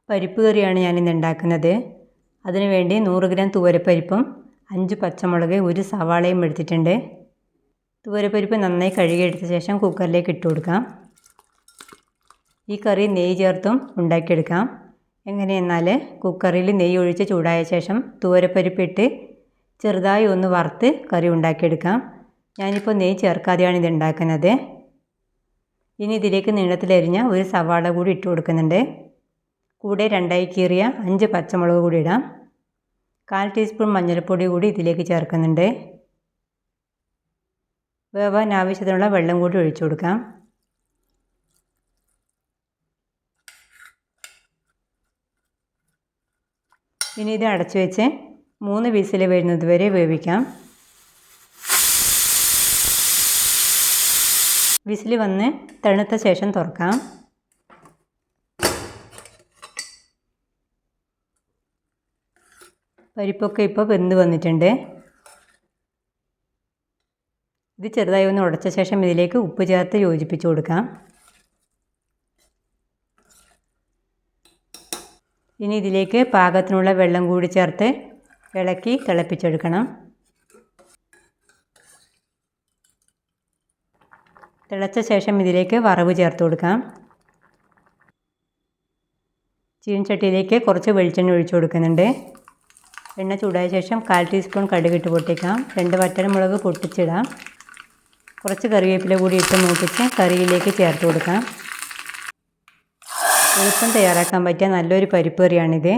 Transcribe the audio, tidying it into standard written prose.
പരിപ്പ് കറിയാണ് ഞാനിന്ന് ഉണ്ടാക്കുന്നത്. അതിനുവേണ്ടി 100 ഗ്രാം തുവരപ്പരിപ്പും 5 പച്ചമുളക് 1 സവാളയും എടുത്തിട്ടുണ്ട്. തുവരപ്പരിപ്പ് നന്നായി കഴുകിയെടുത്ത ശേഷം കുക്കറിലേക്ക് ഇട്ട് കൊടുക്കാം. ഈ കറി നെയ്യ് ചേർത്തും ഉണ്ടാക്കിയെടുക്കാം. എങ്ങനെയെന്നാൽ കുക്കറിൽ നെയ്യ് ഒഴിച്ച് ചൂടായ ശേഷം തുവരപ്പരിപ്പ് ഇട്ട് ചെറുതായി ഒന്ന് വറുത്ത് കറി ഉണ്ടാക്കിയെടുക്കാം. ഞാനിപ്പോൾ നെയ്യ് ചേർക്കാതെയാണ് ഇത് ഉണ്ടാക്കുന്നത്. ഇനി ഇതിലേക്ക് നീളത്തിലരിഞ്ഞ 1 സവാള കൂടി ഇട്ട് കൊടുക്കുന്നുണ്ട്. കൂടെ 2ആയി കീറിയ 5 പച്ചമുളക് കൂടി ഇടാം. 1/4 ടീസ്പൂൺ മഞ്ഞൾപ്പൊടി കൂടി ഇതിലേക്ക് ചേർക്കുന്നുണ്ട്. വേവാൻ ആവശ്യത്തിനുള്ള വെള്ളം കൂടി ഒഴിച്ചു കൊടുക്കാം. ഇനി ഇത് അടച്ചു വെച്ച് 3 വിസിൽ വരുന്നത് വരെ വേവിക്കാം. വിസിൽ വന്ന് തണുത്ത ശേഷം തുറക്കാം. പരിപ്പൊക്കെ ഇപ്പോൾ വെന്ത് വന്നിട്ടുണ്ട്. ഇത് ചെറുതായി ഒന്ന് ഉടച്ച ശേഷം ഇതിലേക്ക് ഉപ്പ് ചേർത്ത് യോജിപ്പിച്ച് കൊടുക്കാം. ഇനി ഇതിലേക്ക് പാകത്തിനുള്ള വെള്ളം കൂടി ചേർത്ത് ഇളക്കി തിളപ്പിച്ചെടുക്കണം. തിളച്ച ശേഷം ഇതിലേക്ക് വറവ് ചേർത്ത് കൊടുക്കാം. ചീനച്ചട്ടിയിലേക്ക് കുറച്ച് വെളിച്ചെണ്ണ ഒഴിച്ചു കൊടുക്കുന്നുണ്ട്. എണ്ണ ചൂടായ ശേഷം 1/4 ടീസ്പൂൺ കടുകിട്ട് പൊട്ടിക്കാം. 2 വറ്റൽമുളക് പൊട്ടിച്ചിടാം. കുറച്ച് കറിവേപ്പില കൂടി ഇട്ട് മൂപ്പിച്ച് കറിയിലേക്ക് ചേർത്ത് കൊടുക്കാം. എളുപ്പം തയ്യാറാക്കാൻ പറ്റിയ നല്ലൊരു പരിപ്പ് കറിയാണിത്.